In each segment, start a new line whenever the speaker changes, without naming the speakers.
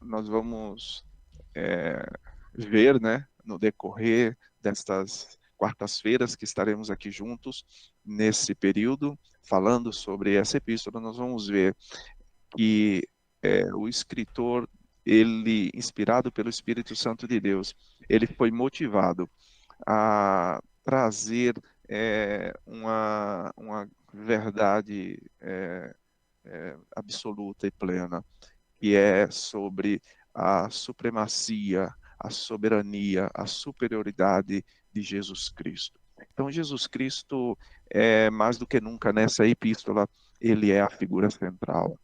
nós vamos ver, né, no decorrer destas quartas-feiras que estaremos aqui juntos nesse período, falando sobre essa epístola, nós vamos ver que o escritor, ele, inspirado pelo Espírito Santo de Deus, ele foi motivado a trazer uma verdade absoluta e plena, que é sobre a supremacia, a soberania, a superioridade de Jesus Cristo. Então, Jesus Cristo, mais do que nunca nessa epístola, ele é a figura central.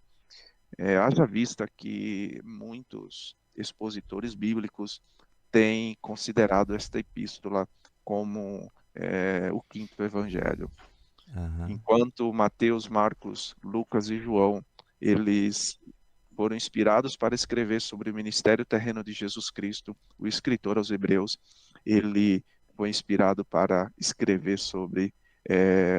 Haja vista que muitos expositores bíblicos têm considerado esta epístola como o quinto evangelho.
Aham.
Enquanto Mateus, Marcos, Lucas e João, eles foram inspirados para escrever sobre o ministério terreno de Jesus Cristo, o escritor aos Hebreus, ele foi inspirado para escrever sobre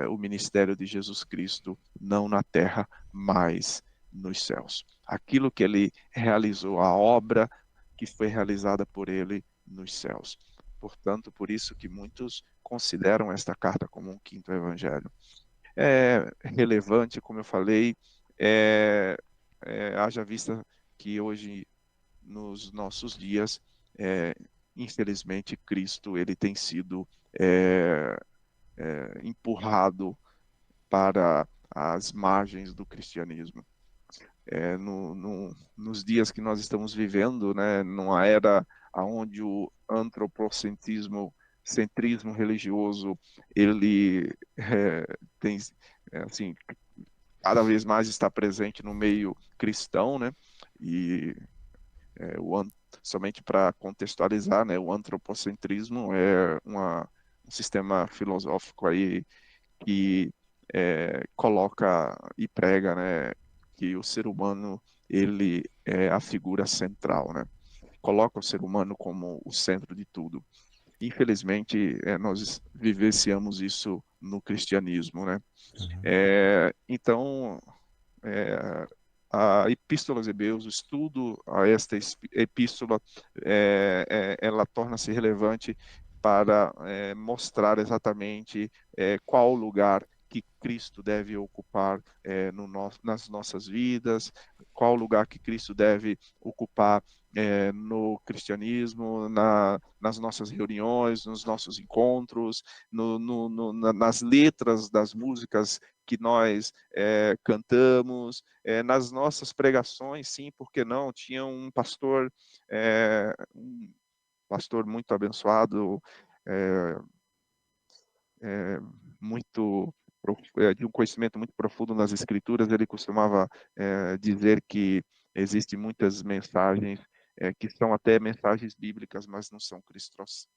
o ministério de Jesus Cristo, não na terra, mas nos céus. Aquilo que ele realizou, a obra que foi realizada por ele nos céus. Portanto, por isso que muitos consideram esta carta como um quinto evangelho. É relevante, como eu falei, haja vista que hoje, nos nossos dias, infelizmente, Cristo ele tem sido empurrado para as margens do cristianismo. Nos dias que nós estamos vivendo, né, numa era onde o centrismo religioso ele tem assim cada vez mais está presente no meio cristão, né? E é, o, somente para contextualizar, né, o antropocentrismo é um sistema filosófico aí que coloca e prega, né, que o ser humano ele é a figura central, né? Coloca o ser humano como o centro de tudo. Infelizmente, nós vivenciamos isso no cristianismo, né?
Aham.
Então, a Epístola aos Hebreus, o estudo a esta epístola, ela torna-se relevante para mostrar exatamente qual o lugar que Cristo deve ocupar nas nossas vidas, qual o lugar que Cristo deve ocupar no cristianismo, nas nossas reuniões, nos nossos encontros, nas letras das músicas que nós cantamos, nas nossas pregações, sim, porque não? Tinha um pastor muito abençoado, é, é, muito de um conhecimento muito profundo nas escrituras, ele costumava dizer que existem muitas mensagens que são até mensagens bíblicas, mas não são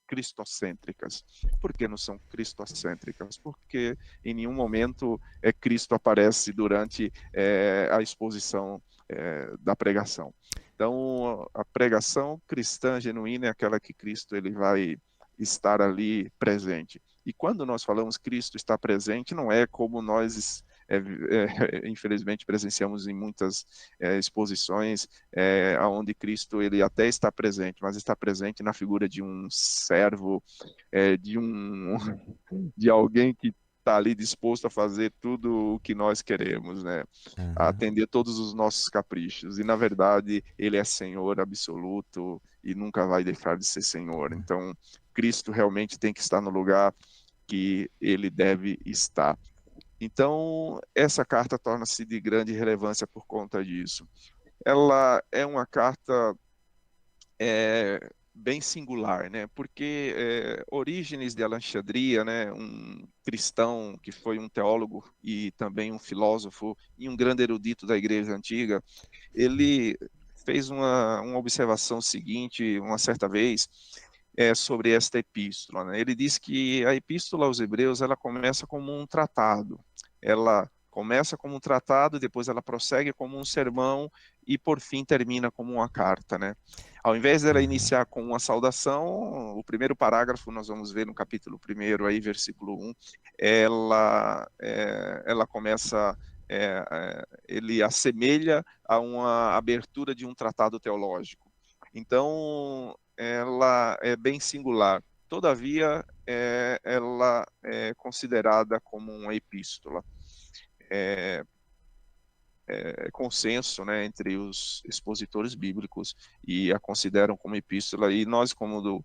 cristocêntricas. Por que não são cristocêntricas? Porque em nenhum momento Cristo aparece durante a exposição da pregação. Então, a pregação cristã genuína é aquela que Cristo ele vai estar ali presente. E quando nós falamos Cristo está presente, não é como nós infelizmente presenciamos em muitas exposições onde Cristo ele até está presente, mas está presente na figura de um servo, de alguém que está ali disposto a fazer tudo o que nós queremos, né? A
Aham.
atender todos os nossos caprichos. E na verdade ele é Senhor absoluto e nunca vai deixar de ser Senhor. Então Cristo realmente tem que estar no lugar que ele deve estar. Então, essa carta torna-se de grande relevância por conta disso. Ela é uma carta bem singular, né? Porque Orígenes de Alexandria, né, um cristão que foi um teólogo e também um filósofo e um grande erudito da Igreja Antiga, ele fez uma observação seguinte, uma certa vez, sobre esta epístola, né? Ele diz que a epístola aos Hebreus ela começa como um tratado, ela começa como um tratado, depois ela prossegue como um sermão e por fim termina como uma carta, né? Ao invés dela
Aham.
iniciar com uma saudação, o primeiro parágrafo nós vamos ver no capítulo 1 aí, versículo 1, ela começa ele assemelha a uma abertura de um tratado teológico. Então, ela é bem singular. Todavia, ela é considerada como uma epístola. Consenso, né, entre os expositores bíblicos, e a consideram como epístola, e nós, como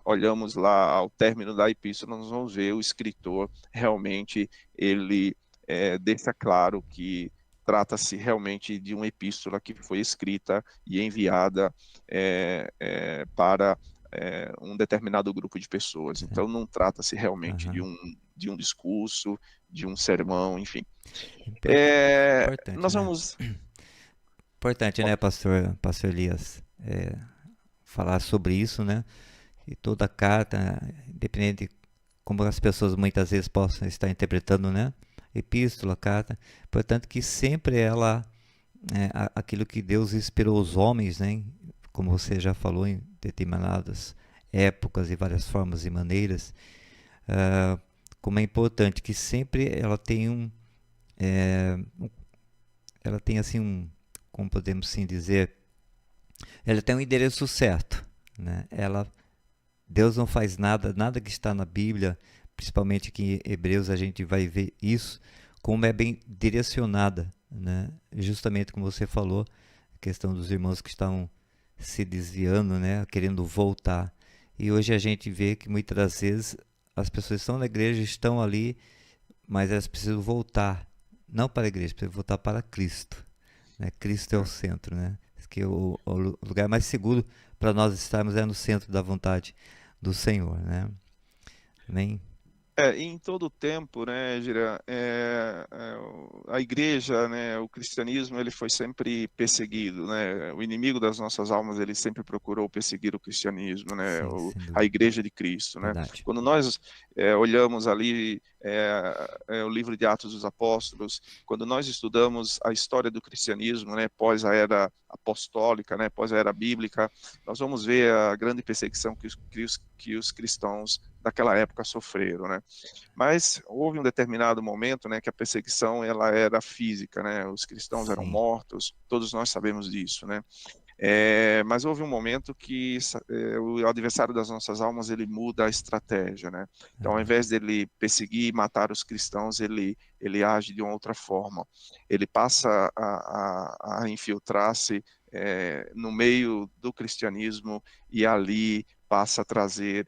olhamos lá ao término da epístola, nós vamos ver o escritor, realmente, ele deixa claro que trata-se realmente de uma epístola que foi escrita e enviada para um determinado grupo de pessoas. Então, não trata-se realmente de um discurso, de um sermão, enfim.
Importante,
Nós
né?
vamos.
Importante, né, pastor Elias, falar sobre isso, né? E toda carta, independente de como as pessoas muitas vezes possam estar interpretando, né? Epístola, carta, portanto que sempre ela, aquilo que Deus inspirou os homens, né? Como você já falou, em determinadas épocas e várias formas e maneiras, como é importante que sempre ela tem ela tem assim como podemos sim dizer, ela tem um endereço certo, né? Deus não faz nada que está na Bíblia, principalmente aqui em Hebreus a gente vai ver isso, como é bem direcionada, né? Justamente como você falou, a questão dos irmãos que estavam se desviando, né? Querendo voltar. E hoje a gente vê que muitas das vezes as pessoas estão na igreja, estão ali, mas elas precisam voltar, não para a igreja, precisam voltar para Cristo, né? Cristo é o centro, né? Que o lugar mais seguro para nós estarmos é no centro da vontade do Senhor, né? Amém?
Em todo o tempo, né, Gira, a igreja, né, o cristianismo, ele foi sempre perseguido, né? O inimigo das nossas almas, ele sempre procurou perseguir o cristianismo, né?
Sim, sem
A
dúvida.
igreja de Cristo, né?
Verdade.
Quando nós olhamos ali o livro de Atos dos Apóstolos, quando nós estudamos a história do cristianismo, né, pós a era apostólica, né, pós a era bíblica, nós vamos ver a grande perseguição que os cristãos daquela época sofreram, né? Mas houve um determinado momento, né, que a perseguição ela era física, né? Os cristãos eram
Sim.
mortos, todos nós sabemos disso, né? Mas houve um momento que o adversário das nossas almas ele muda a estratégia, né? Então, ao invés dele perseguir e matar os cristãos, ele age de uma outra forma. Ele passa a infiltrar-se no meio do cristianismo e ali passa a trazer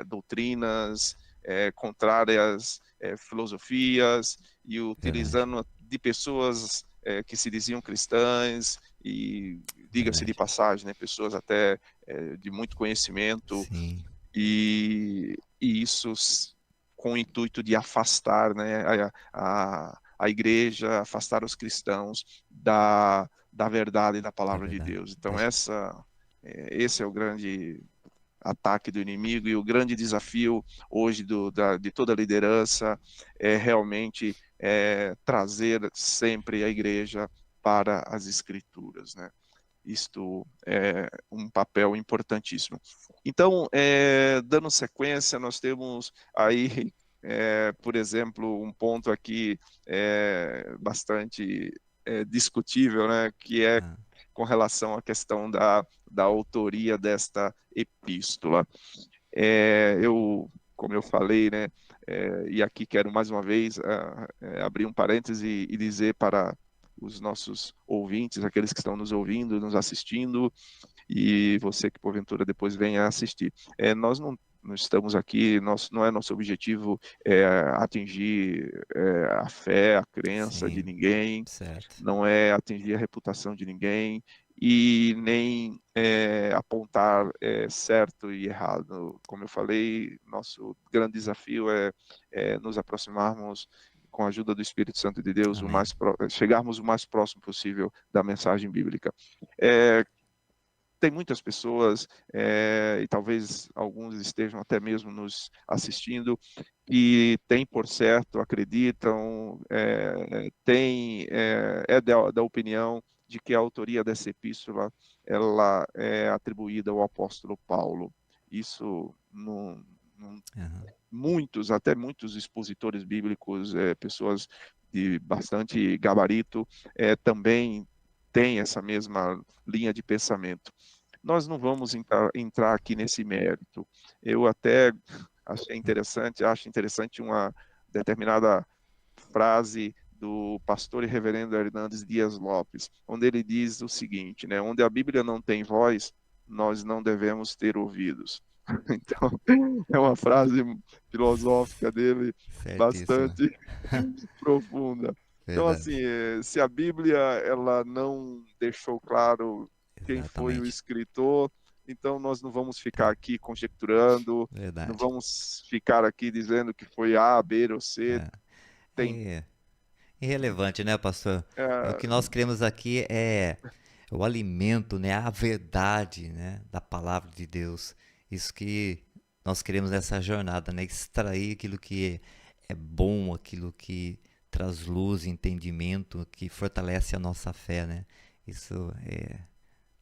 doutrinas contrárias, filosofias, e
Verdade.
utilizando de pessoas que se diziam cristãs, e diga-se de
Verdade.
passagem, né, pessoas até de muito conhecimento,
Sim.
e isso com o intuito de afastar, né, a igreja, afastar os cristãos da verdade e da
Da
palavra de
verdade.
Deus. Então, esse é o grande ataque do inimigo, e o grande desafio hoje de toda a liderança é realmente trazer sempre a igreja para as escrituras, né? Isto é um papel importantíssimo. Então, dando sequência, nós temos aí, por exemplo, um ponto aqui bastante discutível, né, que é
Ah,
com relação à questão da autoria desta epístola. Como eu falei, né, e aqui quero mais uma vez abrir um parêntese e dizer para os nossos ouvintes, aqueles que estão nos ouvindo, nos assistindo, e você que porventura depois venha assistir. Nós não estamos aqui, não é nosso objetivo atingir a fé, a crença de
sim.
ninguém,
Certo.
não é atingir a reputação de ninguém, e nem apontar certo e errado. Como eu falei, nosso grande desafio é nos aproximarmos com a ajuda do Espírito Santo de Deus,
Amém.
chegarmos o mais próximo possível da mensagem bíblica. É, Tem muitas pessoas, e talvez alguns estejam até mesmo nos assistindo, que têm por certo, acreditam, da opinião de que a autoria dessa epístola ela é atribuída ao apóstolo Paulo. Isso
Aham.
Muitos, até muitos expositores bíblicos, pessoas de bastante gabarito, também têm essa mesma linha de pensamento. Nós não vamos entrar aqui nesse mérito. Eu até acho interessante uma determinada frase do pastor e reverendo Hernandes Dias Lopes, onde ele diz o seguinte, né? Onde a Bíblia não tem voz, nós não devemos ter ouvidos. Então, é uma frase filosófica dele
Certíssimo.
bastante profunda. Então, assim,
Verdade.
se a Bíblia ela não deixou claro quem foi o
Exatamente.
escritor, então nós não vamos ficar aqui conjecturando, não
Verdade.
vamos ficar aqui dizendo que foi A, B ou C.
É.
Tem,
É irrelevante, né, pastor? O
é,
que nós queremos aqui é o alimento, né, a verdade, né, da palavra de Deus. Isso que nós queremos nessa jornada, né, extrair aquilo que é bom, aquilo que traz luz, entendimento, que fortalece a nossa fé, né? Isso é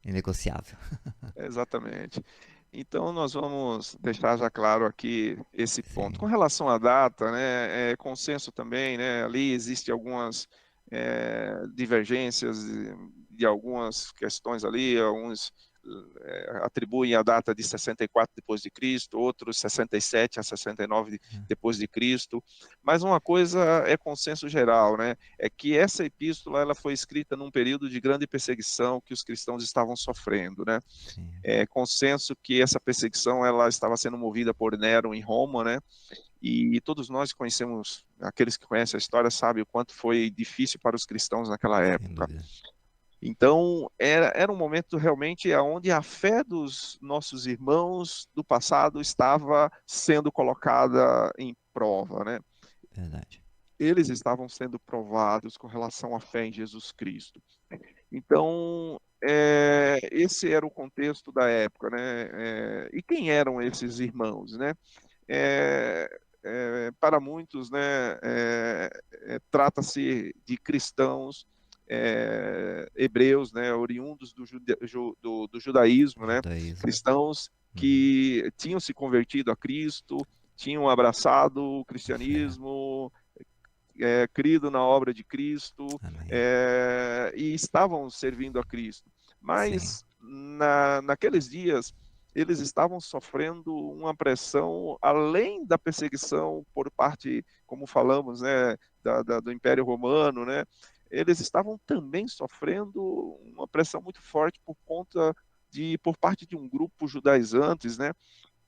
inegociável.
exatamente. Então, nós vamos deixar já claro aqui esse ponto. Com
Sim.
relação à data, né, consenso também, né, ali existe algumas divergências de algumas questões ali, alguns atribuem a data de 64 depois de Cristo, outros 67 a 69 depois de Cristo, mas uma coisa é consenso geral, né, é que essa epístola ela foi escrita num período de grande perseguição que os cristãos estavam sofrendo, né?
Sim.
Consenso que essa perseguição ela estava sendo movida por Nero em Roma, né? E todos nós conhecemos, aqueles que conhecem a história sabem o quanto foi difícil para os cristãos naquela
Sem
época.
dúvida.
Então, era um momento realmente onde a fé dos nossos irmãos do passado estava sendo colocada em prova, né?
Verdade.
Eles estavam sendo provados com relação à fé em Jesus Cristo. Então, esse era o contexto da época, né? E quem eram esses irmãos, né? Para muitos, né? Trata-se de cristãos hebreus, né? Oriundos do judaísmo, né?
Judaísmo.
Cristãos
Uhum.
que tinham se convertido a Cristo, tinham abraçado o
A fé.
cristianismo, crido na obra de Cristo,
Amém.
e estavam servindo a Cristo.
Sim.
Mas naqueles dias eles estavam sofrendo uma pressão além da perseguição por parte, como falamos, né, do Império Romano, né? Eles estavam também sofrendo uma pressão muito forte por parte de um grupo judaizantes, né?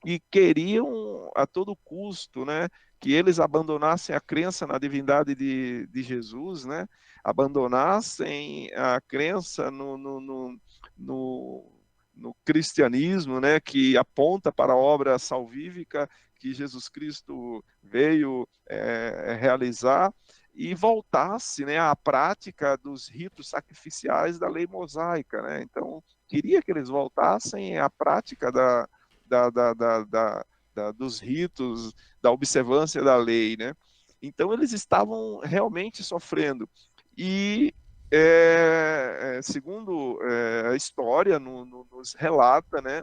E queriam a todo custo, né, que eles abandonassem a crença na divindade de Jesus, né, abandonassem a crença no, no cristianismo, né, que aponta para a obra salvífica que Jesus Cristo veio realizar e voltasse, né, à prática dos ritos sacrificiais da lei mosaica, né? Então queria que eles voltassem à prática da, da, da, dos ritos, da observância da lei, né? Então eles estavam realmente sofrendo. E segundo a história nos relata, né?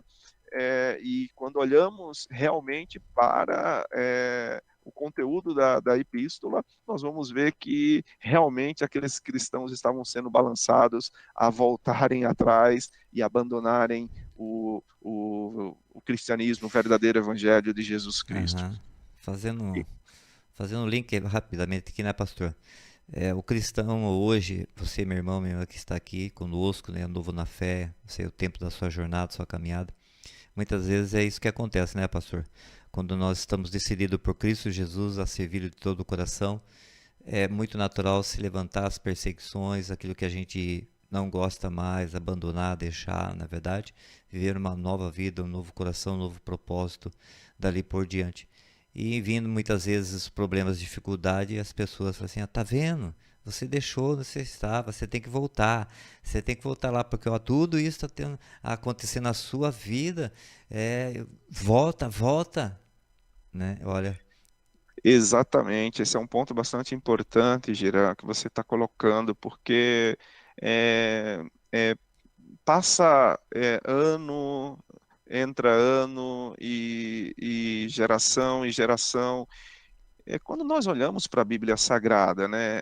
E quando olhamos realmente para o conteúdo da epístola, nós vamos ver que realmente aqueles cristãos estavam sendo balançados a voltarem atrás e abandonarem o cristianismo, o verdadeiro evangelho de Jesus Cristo.
Aham. Fazendo, fazendo um link rapidamente aqui, né, pastor? O cristão hoje, você, meu irmão, minha irmã que está aqui conosco, né, novo na fé, sei o tempo da sua jornada, sua caminhada. Muitas vezes é isso que acontece, né, pastor? Quando nós estamos decididos por Cristo Jesus a servir de todo o coração, é muito natural se levantar as perseguições, aquilo que a gente não gosta mais, abandonar, deixar, na verdade, viver uma nova vida, um novo coração, um novo propósito dali por diante. E vindo muitas vezes os problemas, dificuldade, as pessoas falam assim: tá vendo? Você deixou, você estava, você tem que voltar lá, porque ó, tudo isso está acontecendo na sua vida, volta, volta, né? Olha,
Exatamente, esse é um ponto bastante importante, Gira, que você está colocando, porque é, é, passa ano, entra ano e geração e geração. Quando nós olhamos para a Bíblia Sagrada, né,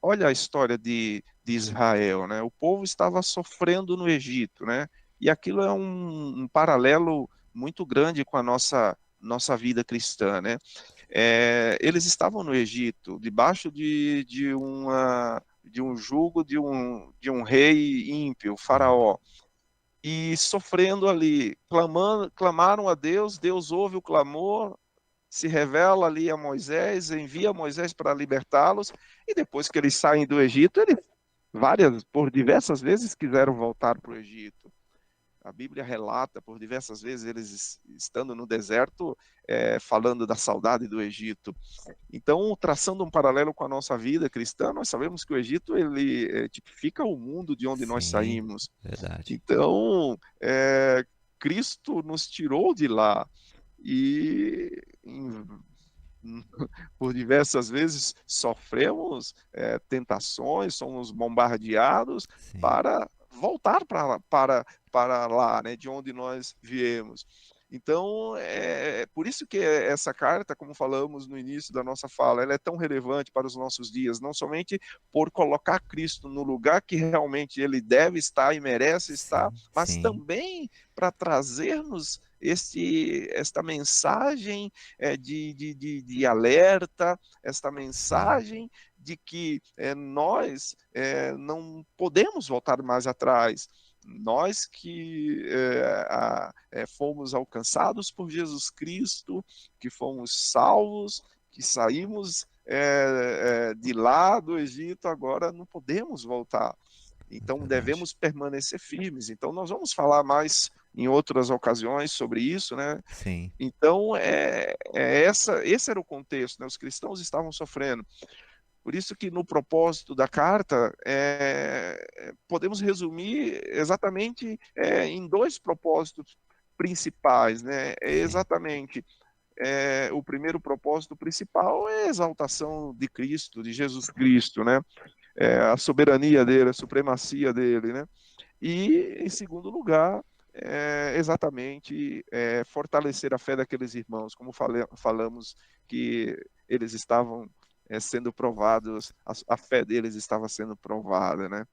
olha a história de Israel, né, o povo estava sofrendo no Egito, né, e aquilo é um paralelo muito grande com a nossa vida cristã, né. Eles estavam no Egito, debaixo de um jugo de um rei ímpio,
Sim,
Faraó, e sofrendo ali, clamaram a Deus, Deus ouve o clamor, se revela ali a Moisés, envia Moisés para libertá-los, e depois que eles saem do Egito, eles por diversas vezes quiseram voltar para o Egito. A Bíblia relata por diversas vezes eles estando no deserto, falando da saudade do Egito. Então, traçando um paralelo com a nossa vida cristã, nós sabemos que o Egito ele tipifica o mundo de onde nós
sim,
saímos.
verdade.
Então, Cristo nos tirou de lá e por diversas vezes sofremos tentações, somos bombardeados
Sim,
para voltar para lá, né, de onde nós viemos. Então, por isso que essa carta, como falamos no início da nossa fala, ela é tão relevante para os nossos dias, não somente por colocar Cristo no lugar que realmente ele deve estar e merece estar,
sim,
mas
sim,
também para trazermos esta mensagem de alerta, esta
sim,
mensagem de que nós não podemos voltar mais atrás. Nós que fomos alcançados por Jesus Cristo, que fomos salvos, que saímos de lá do Egito, agora não podemos voltar. Então
verdade.
devemos permanecer firmes. Então nós vamos falar mais em outras ocasiões sobre isso, né?
Sim,
Então, esse era o contexto, né? Os cristãos estavam sofrendo. Por isso que no propósito da carta, podemos resumir exatamente em dois propósitos principais, né?
sim,
Exatamente, o primeiro propósito principal é a exaltação de Cristo, de Jesus Cristo, né? A soberania dele, a supremacia dele, né? E, em segundo lugar, exatamente fortalecer a fé daqueles irmãos, como falamos que eles estavam sendo provados, a fé deles estava sendo provada, né?